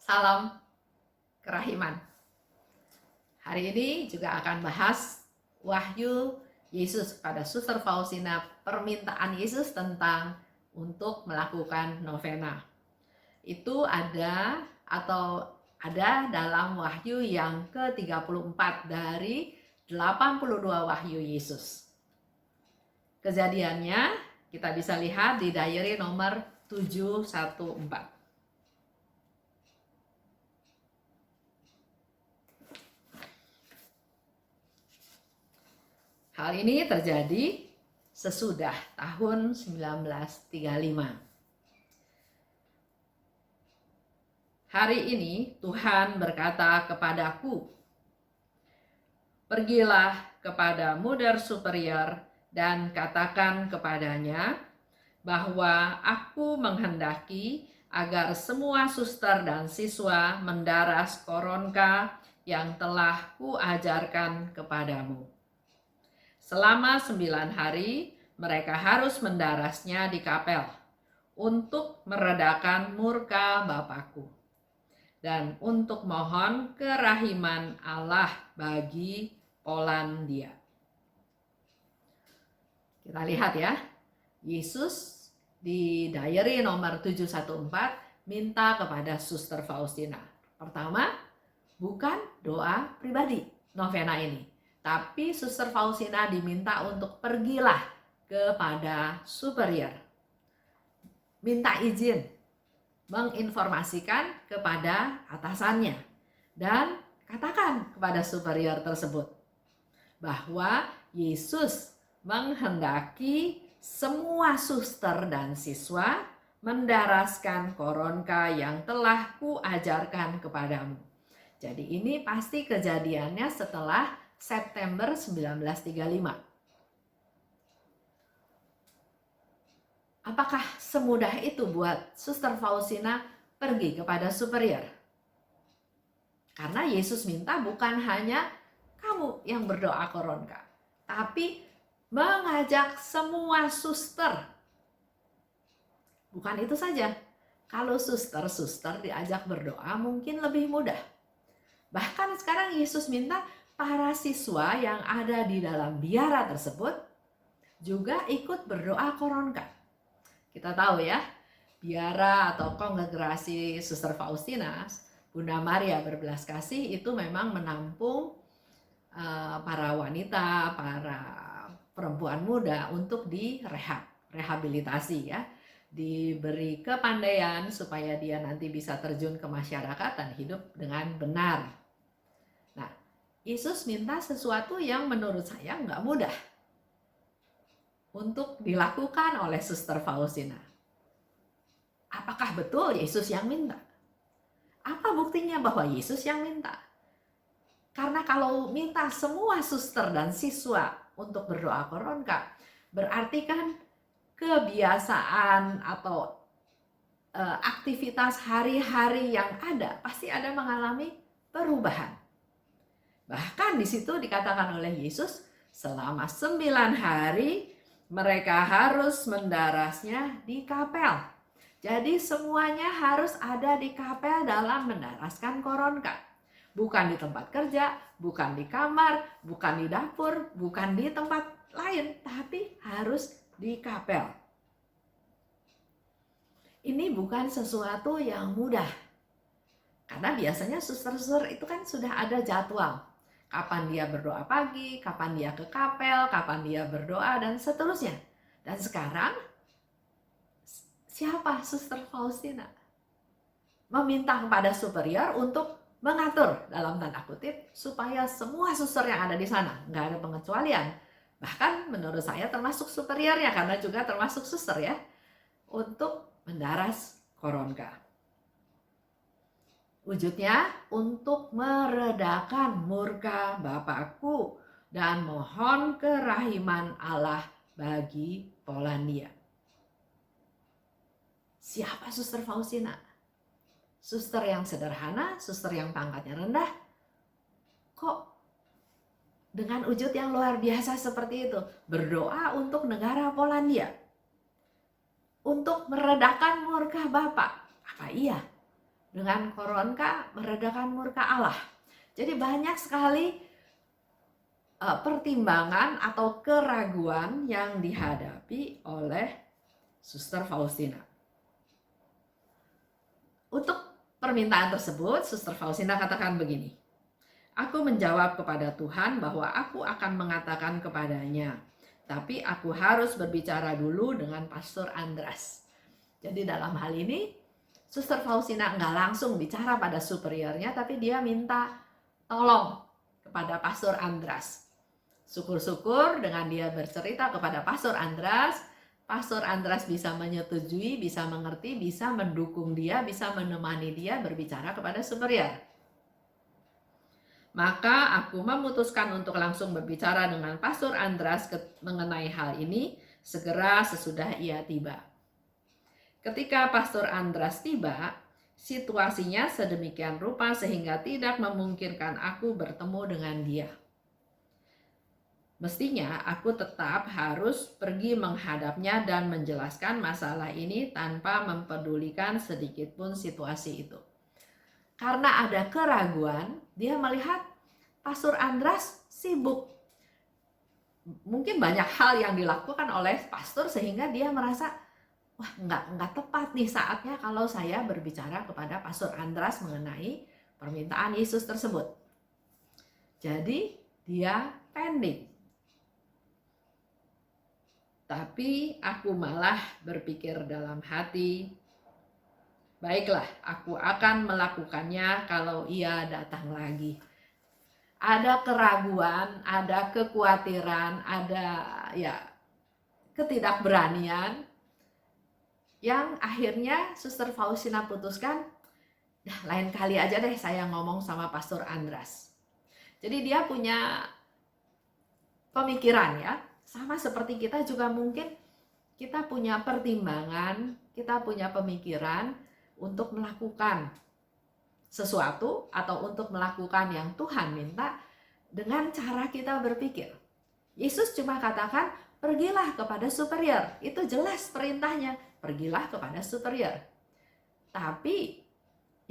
Salam kerahiman. Hari ini juga akan bahas wahyu Yesus pada Suster Faustina, permintaan Yesus tentang untuk melakukan novena. Itu ada dalam wahyu yang ke-34 dari 82 wahyu Yesus. Kejadiannya kita bisa lihat di diary nomor 714. Hal ini terjadi sesudah tahun 1935. Hari ini Tuhan berkata kepadaku, "Pergilah kepada Mother Superior dan katakan kepadanya bahwa aku menghendaki agar semua suster dan siswa mendaras koronka yang telah kuajarkan kepadamu. Selama 9 hari mereka harus mendarasnya di kapel untuk meredakan murka Bapakku dan untuk mohon kerahiman Allah bagi Polandia." Kita lihat ya, Yesus di diary nomor 714 minta kepada Suster Faustina. Pertama, bukan doa pribadi novena ini, tapi Suster Faustina diminta untuk pergilah kepada superior, minta izin, menginformasikan kepada atasannya, dan katakan kepada superior tersebut bahwa Yesus menghendaki semua suster dan siswa mendaraskan koronka yang telah kuajarkan kepadamu. Jadi ini pasti kejadiannya setelah September 1935. Apakah semudah itu buat Suster Faustina pergi kepada superior? Karena Yesus minta bukan hanya kamu yang berdoa koronka, tapi mengajak semua suster. Bukan itu saja, kalau suster-suster diajak berdoa mungkin lebih mudah. Bahkan sekarang Yesus minta para siswa yang ada di dalam biara tersebut juga ikut berdoa koronka. Kita tahu ya, biara atau kongregasi Suster Faustina, Bunda Maria berbelas kasih itu memang menampung para wanita, para perempuan muda untuk direhabilitasi ya, diberi kepandaian supaya dia nanti bisa terjun ke masyarakat dan hidup dengan benar. Nah, Yesus minta sesuatu yang menurut saya nggak mudah untuk dilakukan oleh Suster Faustina. Apakah betul Yesus yang minta? Apa buktinya bahwa Yesus yang minta? Karena kalau minta semua suster dan siswa untuk berdoa koronka, berarti kan kebiasaan atau aktivitas hari-hari yang ada pasti ada mengalami perubahan. Bahkan di situ dikatakan oleh Yesus, selama 9 hari mereka harus mendarasnya di kapel. Jadi semuanya harus ada di kapel dalam mendaraskan koronka. Bukan di tempat kerja, bukan di kamar, bukan di dapur, bukan di tempat lain, tapi harus di kapel. Ini bukan sesuatu yang mudah. Karena biasanya suster-suster itu kan sudah ada jadwal. Kapan dia berdoa pagi, kapan dia ke kapel, kapan dia berdoa, dan seterusnya. Dan sekarang, siapa Suster Faustina? Meminta kepada superior untuk mengatur dalam tanda kutip supaya semua suster yang ada di sana, nggak ada pengecualian. Bahkan menurut saya termasuk superiornya karena juga termasuk suster ya, untuk mendaras koronka. Wujudnya untuk meredakan murka Bapakku dan mohon kerahiman Allah bagi Polandia. Siapa Suster Faustina? Suster yang sederhana, suster yang pangkatnya rendah, kok dengan wujud yang luar biasa seperti itu berdoa untuk negara Polandia, untuk meredakan murka Bapak? Apa iya dengan koronka meredakan murka Allah. Jadi banyak sekali pertimbangan atau keraguan yang dihadapi oleh Suster Faustina. Untuk permintaan tersebut, Suster Faustina katakan begini, "Aku menjawab kepada Tuhan bahwa aku akan mengatakan kepadanya, tapi aku harus berbicara dulu dengan Pastor Andras." Jadi dalam hal ini, Suster Faustina nggak langsung bicara pada superiornya, tapi dia minta tolong kepada Pastor Andras. Syukur-syukur dengan dia bercerita kepada Pastor Andras bisa menyetujui, bisa mengerti, bisa mendukung dia, bisa menemani dia berbicara kepada superior. Maka aku memutuskan untuk langsung berbicara dengan Pastor Andras mengenai hal ini segera sesudah ia tiba. Ketika Pastor Andras tiba, situasinya sedemikian rupa sehingga tidak memungkinkan aku bertemu dengan dia. Mestinya aku tetap harus pergi menghadapnya dan menjelaskan masalah ini tanpa mempedulikan sedikit pun situasi itu. Karena ada keraguan, dia melihat Pastor Andras sibuk. Mungkin banyak hal yang dilakukan oleh pastor sehingga dia merasa, wah nggak tepat nih saatnya kalau saya berbicara kepada Pastor Andras mengenai permintaan Yesus tersebut. Jadi dia pending. Tapi aku malah berpikir dalam hati, baiklah, aku akan melakukannya kalau ia datang lagi. Ada keraguan, ada kekhawatiran, ada ketidakberanian yang akhirnya Suster Faustina putuskan, lain kali aja deh saya ngomong sama Pastor Andras. Jadi dia punya pemikiran ya, sama seperti kita juga mungkin kita punya pertimbangan, kita punya pemikiran untuk melakukan sesuatu atau untuk melakukan yang Tuhan minta dengan cara kita berpikir. Yesus cuma katakan, pergilah kepada superior. Itu jelas perintahnya, pergilah kepada superior. Tapi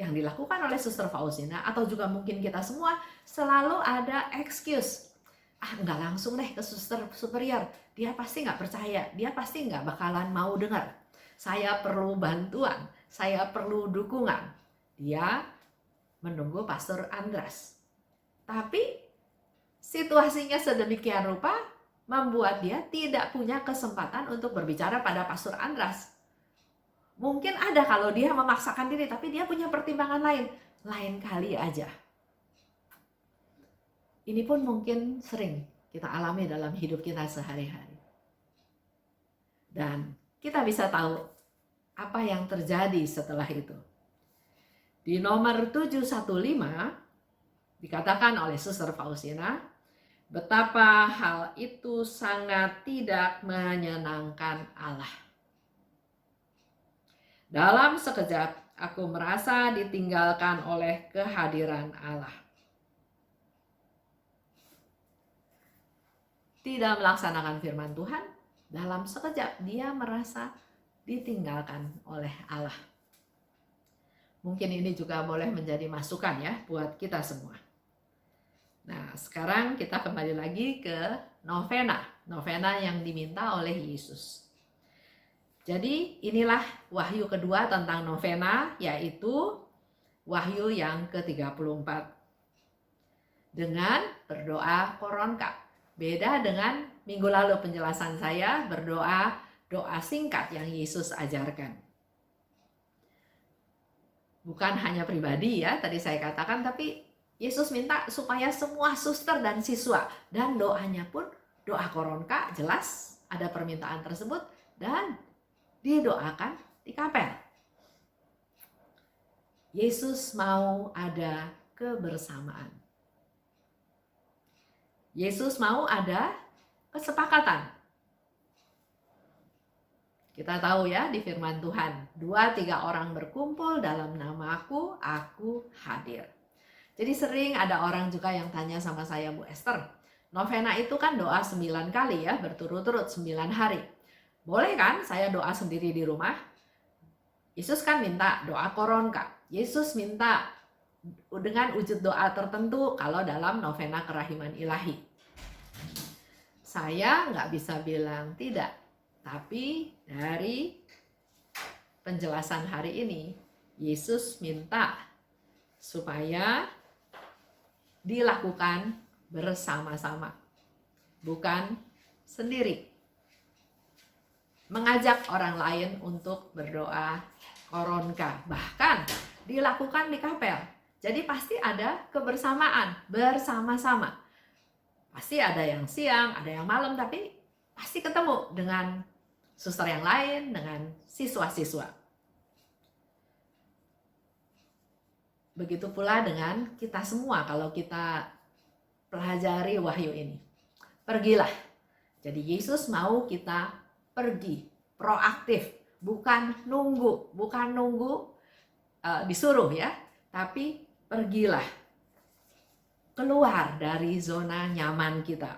yang dilakukan oleh Suster Faustina atau juga mungkin kita semua selalu ada excuse. Nggak langsung deh ke suster superior, dia pasti nggak percaya, dia pasti nggak bakalan mau dengar. Saya perlu bantuan, saya perlu dukungan. Dia menunggu Pastor Andras. Tapi situasinya sedemikian rupa membuat dia tidak punya kesempatan untuk berbicara pada Pastor Andras. Mungkin ada kalau dia memaksakan diri, tapi dia punya pertimbangan lain kali aja. Ini pun mungkin sering kita alami dalam hidup kita sehari-hari. Dan kita bisa tahu apa yang terjadi setelah itu. Di nomor 715 dikatakan oleh Suster Faustina, betapa hal itu sangat tidak menyenangkan Allah. Dalam sekejap aku merasa ditinggalkan oleh kehadiran Allah. Tidak melaksanakan firman Tuhan, dalam sekejap dia merasa ditinggalkan oleh Allah. Mungkin ini juga boleh menjadi masukan ya buat kita semua. Nah, sekarang kita kembali lagi ke novena yang diminta oleh Yesus. Jadi inilah wahyu kedua tentang novena, yaitu wahyu yang ke-34. Dengan berdoa koronka. Beda dengan minggu lalu penjelasan saya doa singkat yang Yesus ajarkan. Bukan hanya pribadi ya, tadi saya katakan, tapi Yesus minta supaya semua suster dan siswa, dan doanya pun doa koronka, jelas ada permintaan tersebut, dan didoakan di kapel. Yesus mau ada kebersamaan. Yesus mau ada kesepakatan. Kita tahu ya di firman Tuhan, 2-3 orang berkumpul dalam namaku, aku hadir. Jadi sering ada orang juga yang tanya sama saya, Bu Esther, novena itu kan doa 9 kali ya, berturut-turut 9 hari. Boleh kan saya doa sendiri di rumah? Yesus kan minta doa koronka. Yesus minta dengan wujud doa tertentu kalau dalam novena kerahiman ilahi. Saya nggak bisa bilang tidak, tapi dari penjelasan hari ini, Yesus minta supaya dilakukan bersama-sama, bukan sendiri. Mengajak orang lain untuk berdoa koronka, bahkan dilakukan di kapel. Jadi pasti ada kebersamaan, bersama-sama. Pasti ada yang siang, ada yang malam, tapi pasti ketemu dengan suster yang lain, dengan siswa-siswa. Begitu pula dengan kita semua kalau kita pelajari wahyu ini. Pergilah. Jadi Yesus mau kita pergi, proaktif, bukan nunggu disuruh ya, tapi pergilah, keluar dari zona nyaman kita.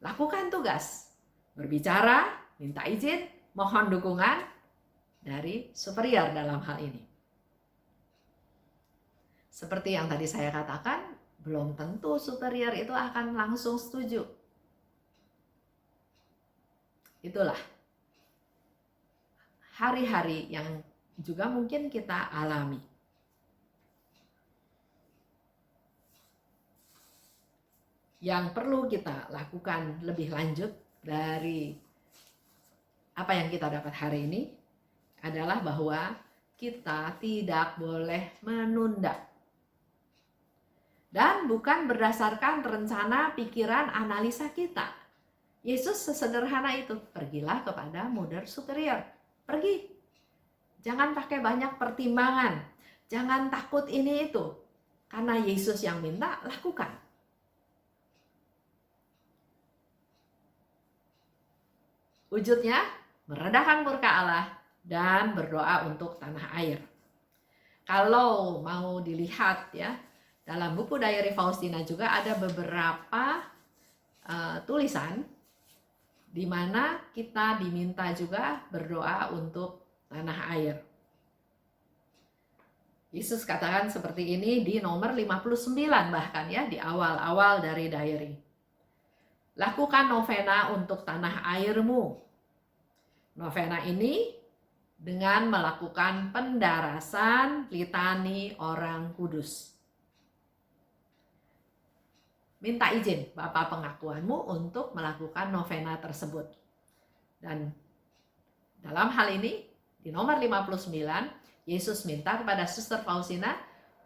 Lakukan tugas, berbicara, minta izin, mohon dukungan dari superior dalam hal ini. Seperti yang tadi saya katakan, belum tentu superior itu akan langsung setuju. Itulah hari-hari yang juga mungkin kita alami. Yang perlu kita lakukan lebih lanjut dari apa yang kita dapat hari ini adalah bahwa kita tidak boleh menunda. Dan bukan berdasarkan rencana, pikiran, analisa kita. Yesus sesederhana itu, pergilah kepada mother superior. Pergi. Jangan pakai banyak pertimbangan. Jangan takut ini itu. Karena Yesus yang minta, lakukan. Wujudnya, meredahkan murka Allah dan berdoa untuk tanah air. Kalau mau dilihat ya, dalam buku Diary Faustina juga ada beberapa tulisan di mana kita diminta juga berdoa untuk tanah air. Yesus katakan seperti ini di nomor 59 bahkan ya, di awal-awal dari diary. Lakukan novena untuk tanah airmu. Novena ini dengan melakukan pendarasan litani orang kudus. Minta izin Bapa pengakuanmu untuk melakukan novena tersebut. Dan dalam hal ini, di nomor 59, Yesus minta kepada Suster Faustina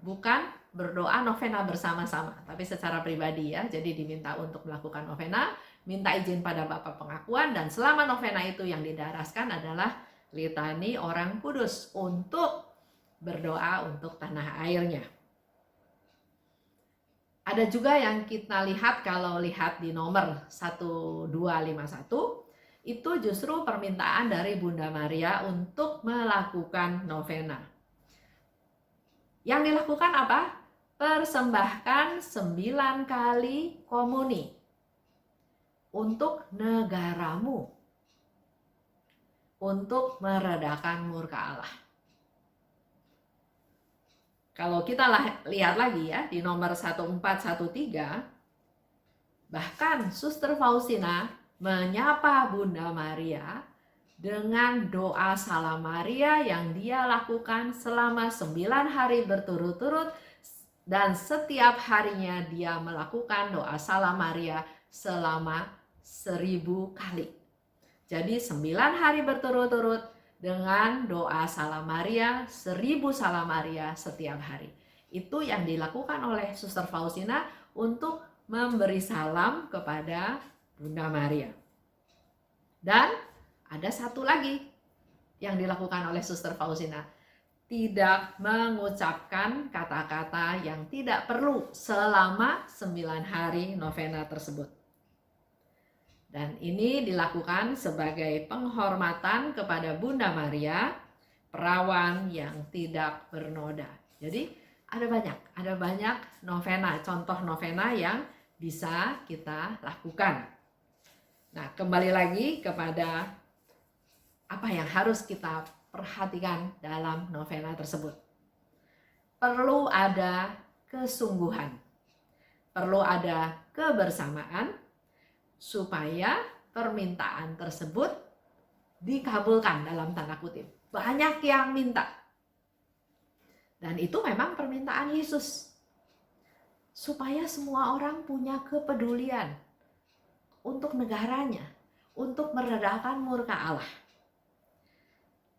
bukan berdoa novena bersama-sama, tapi secara pribadi ya. Jadi diminta untuk melakukan novena, minta izin pada Bapa pengakuan, dan selama novena itu yang didaraskan adalah litani orang kudus untuk berdoa untuk tanah airnya. Ada juga yang kita lihat kalau lihat di nomor 1251, itu justru permintaan dari Bunda Maria untuk melakukan novena. Yang dilakukan apa? Persembahkan 9 kali komuni untuk negaramu, untuk meredakan murka Allah. Kalau kita lihat lagi ya, di nomor 1413, bahkan Suster Faustina menyapa Bunda Maria dengan doa Salam Maria yang dia lakukan selama 9 hari berturut-turut, dan setiap harinya dia melakukan doa Salam Maria selama 1000 kali. Jadi 9 hari berturut-turut dengan doa Salam Maria, 1000 Salam Maria setiap hari. Itu yang dilakukan oleh Suster Faustina untuk memberi salam kepada Bunda Maria. Dan ada satu lagi yang dilakukan oleh Suster Faustina, tidak mengucapkan kata-kata yang tidak perlu selama 9 hari novena tersebut. Dan ini dilakukan sebagai penghormatan kepada Bunda Maria, perawan yang tidak bernoda. Jadi ada banyak novena, contoh novena yang bisa kita lakukan. Nah, kembali lagi kepada apa yang harus kita perhatikan dalam novena tersebut. perlu ada kesungguhan, perlu ada kebersamaan supaya permintaan tersebut dikabulkan dalam tanda kutip. Banyak yang minta. Dan itu memang permintaan Yesus. Supaya semua orang punya kepedulian untuk negaranya, untuk meredakan murka Allah.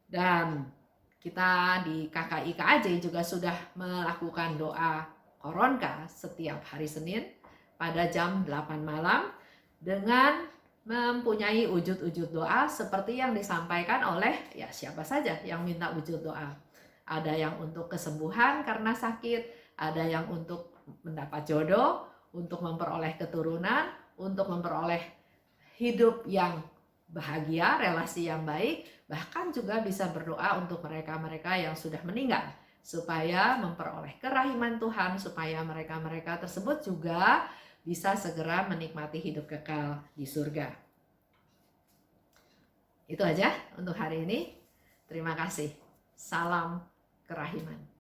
Dan kita di KKI-KAJ juga sudah melakukan doa Koronka setiap hari Senin pada jam 8 malam dengan mempunyai wujud-wujud doa seperti yang disampaikan oleh ya siapa saja yang minta wujud doa. Ada yang untuk kesembuhan karena sakit, ada yang untuk mendapat jodoh, untuk memperoleh keturunan, untuk memperoleh hidup yang bahagia, relasi yang baik, bahkan juga bisa berdoa untuk mereka-mereka yang sudah meninggal supaya memperoleh kerahiman Tuhan, supaya mereka-mereka tersebut juga bisa segera menikmati hidup kekal di surga. Itu aja untuk hari ini. Terima kasih. Salam kerahiman.